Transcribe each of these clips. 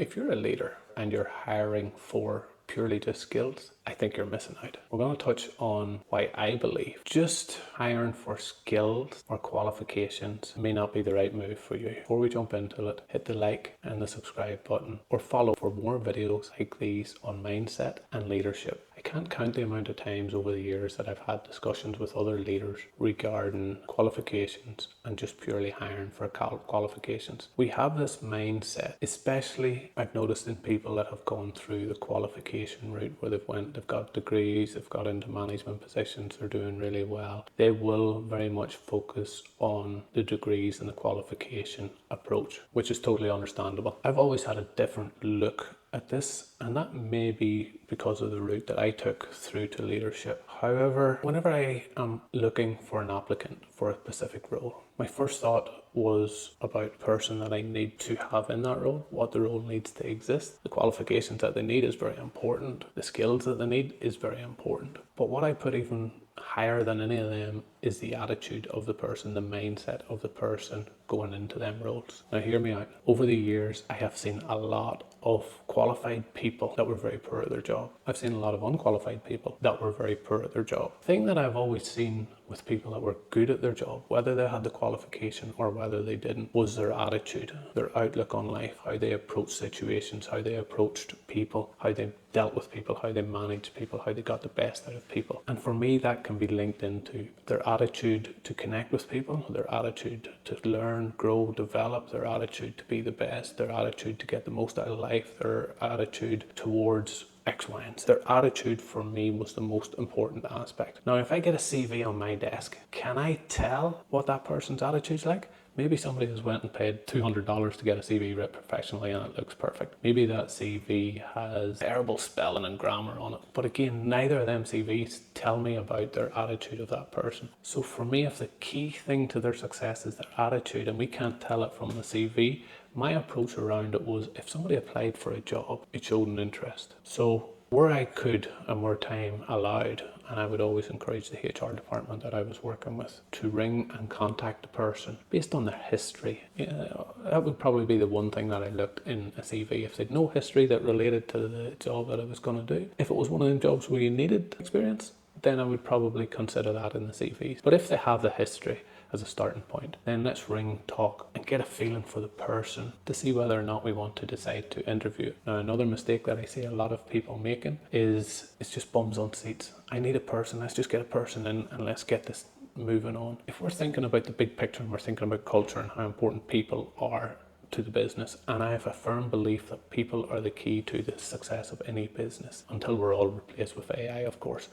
If you're a leader and you're hiring for purely just skills, I think you're missing out. We're going to touch on why I believe just hiring for skills or qualifications may not be the right move for you. Before we jump into it, hit the like and the subscribe button or follow for more videos like these on mindset and leadership. I can't count the amount of times over the years that I've had discussions with other leaders regarding qualifications and just purely hiring for qualifications. We have this mindset, especially I've noticed in people that have gone through the qualification route where they've got degrees, they've got into management positions, they're doing really well. They will very much focus on the degrees and the qualification approach, which is totally understandable. I've always had a different look at this, and that may be because of the route that I took through to leadership. However, whenever I am looking for an applicant for a specific role, my first thought was about the person that I need to have in that role, what the role needs to exist. The qualifications that they need is very important. The skills that they need is very important. But what I put even higher than any of them is the attitude of the person, the mindset of the person going into them roles. Now hear me out. Over the years, I have seen a lot of qualified people that were very poor at their job. I've seen a lot of unqualified people that were very poor at their job. The thing that I've always seen with people that were good at their job, whether they had the qualification or whether they didn't, was their attitude, their outlook on life, how they approached situations, how they approached people, how they dealt with people, how they managed people, how they got the best out of people. And for me, that can be linked into their attitude to connect with people, their attitude to learn, grow, develop, their attitude to be the best, their attitude to get the most out of life, their attitude towards X, Y, and Z. Their attitude for me was the most important aspect. Now, if I get a CV on my desk, can I tell what that person's attitude's like? Maybe somebody has went and paid $200 to get a CV written professionally and it looks perfect. Maybe that CV has terrible spelling and grammar on it. But again, neither of them CVs tell me about their attitude of that person. So for me, if the key thing to their success is their attitude and we can't tell it from the CV, my approach around it was if somebody applied for a job, it showed an interest. So where I could and where time allowed, and I would always encourage the HR department that I was working with to ring and contact the person based on their history. That would probably be the one thing that I looked in a CV. If they'd no history that related to the job that I was going to do, if it was one of the jobs where you needed experience, then I would probably consider that in the CVs. But if they have the history as a starting point, then let's ring, talk, and get a feeling for the person to see whether or not we want to decide to interview. Now, another mistake that I see a lot of people making is it's just bums on seats. I need a person, let's just get a person in and let's get this moving on. If we're thinking about the big picture and we're thinking about culture and how important people are to the business, and I have a firm belief that people are the key to the success of any business until we're all replaced with AI, of course.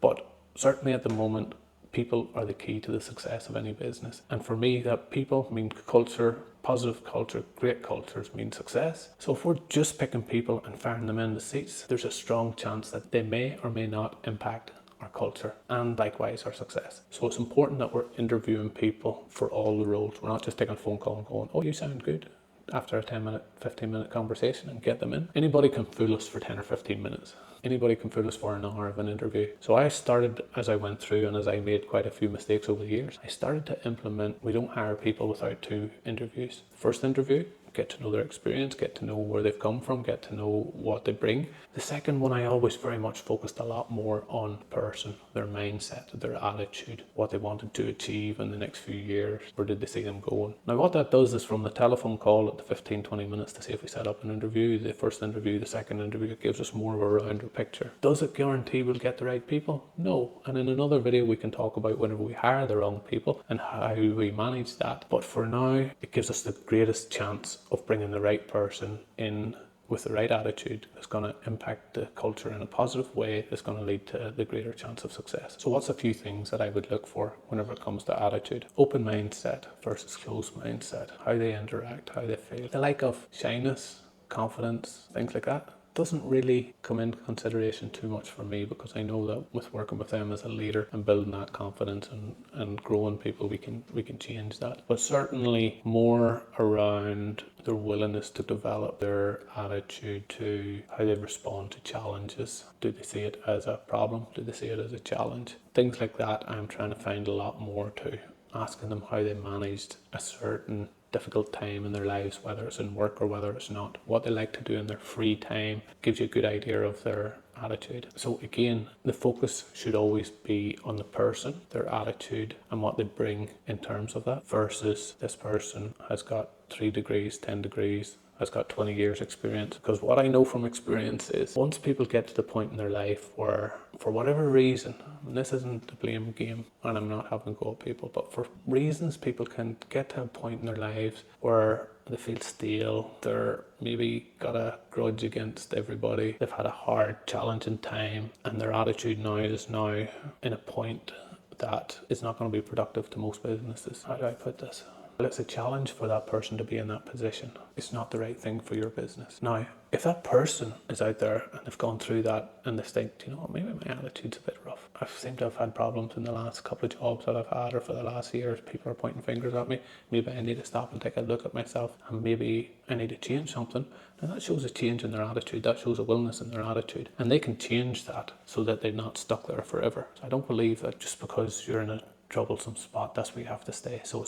But certainly at the moment, people are the key to the success of any business. And for me, that people mean culture, positive culture, great cultures mean success. So if we're just picking people and firing them in the seats, there's a strong chance that they may or may not impact our culture and likewise our success. So it's important that we're interviewing people for all the roles. We're not just taking a phone call and going, oh, you sound good, after a 10-minute, 15-minute conversation and get them in. Anybody can fool us for 10 or 15 minutes. Anybody can fool us for an hour of an interview. So I started, as I went through and as I made quite a few mistakes over the years, I started to implement, we don't hire people without 2 interviews. The first interview, get to know their experience, get to know where they've come from, get to know what they bring. The second one, I always very much focused a lot more on person, their mindset, their attitude, what they wanted to achieve in the next few years, where did they see them going. Now what that does is from the telephone call at the 15-20 minutes to see if we set up an interview, the first interview, the second interview, it gives us more of a rounder picture. Does it guarantee we'll get the right people? No. And in another video we can talk about whenever we hire the wrong people and how we manage that. But for now, it gives us the greatest chance of bringing the right person in with the right attitude that's going to impact the culture in a positive way that's going to lead to the greater chance of success. So what's a few things that I would look for whenever it comes to attitude? Open mindset versus closed mindset, how they interact, how they feel. The like of shyness, confidence, things like that doesn't really come into consideration too much for me, because I know that with working with them as a leader and building that confidence and growing people, we can change that. But certainly more around their willingness to develop, their attitude to how they respond to challenges. Do they see it as a problem? Do they see it as a challenge? Things like that I'm trying to find a lot more to. Asking them how they managed a certain difficult time in their lives, whether it's in work or whether it's not, what they like to do in their free time, gives you a good idea of their attitude. So again, the focus should always be on the person, their attitude, and what they bring in terms of that, versus this person has got 3 degrees, 10 degrees, has got 20 years experience. Because what I know from experience is once people get to the point in their life where, for whatever reason, and this isn't the blame game and I'm not having a go at people, but for reasons people can get to a point in their lives where they feel stale, they're maybe got a grudge against everybody, they've had a hard, challenging time, and their attitude now is now in a point that is not going to be productive to most businesses. How do I put this? Well, it's a challenge for that person to be in that position. It's not the right thing for your business. Now, if that person is out there and they've gone through that and they think, you know what, maybe my attitude's a bit rough. I seem to have had problems in the last couple of jobs that I've had, or for the last years, people are pointing fingers at me. Maybe I need to stop and take a look at myself, and maybe I need to change something. Now that shows a change in their attitude, that shows a willingness in their attitude, and they can change that so that they're not stuck there forever. So I don't believe that just because you're in a troublesome spot, that's where you have to stay. So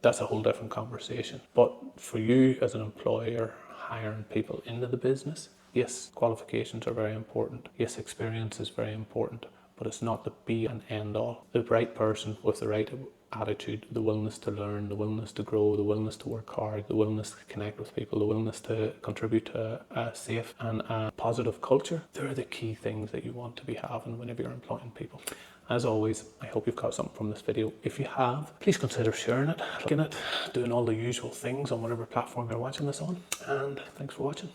that's a whole different conversation. But for you as an employer hiring people into the business, yes, qualifications are very important. Yes, experience is very important, but it's not the be and end all. The right person with the right attitude, the willingness to learn, the willingness to grow, the willingness to work hard, the willingness to connect with people, the willingness to contribute to a safe and a positive culture, they're the key things that you want to be having whenever you're employing people. As always, I hope you've got something from this video. If you have, please consider sharing it, liking it, doing all the usual things on whatever platform you're watching this on. And thanks for watching.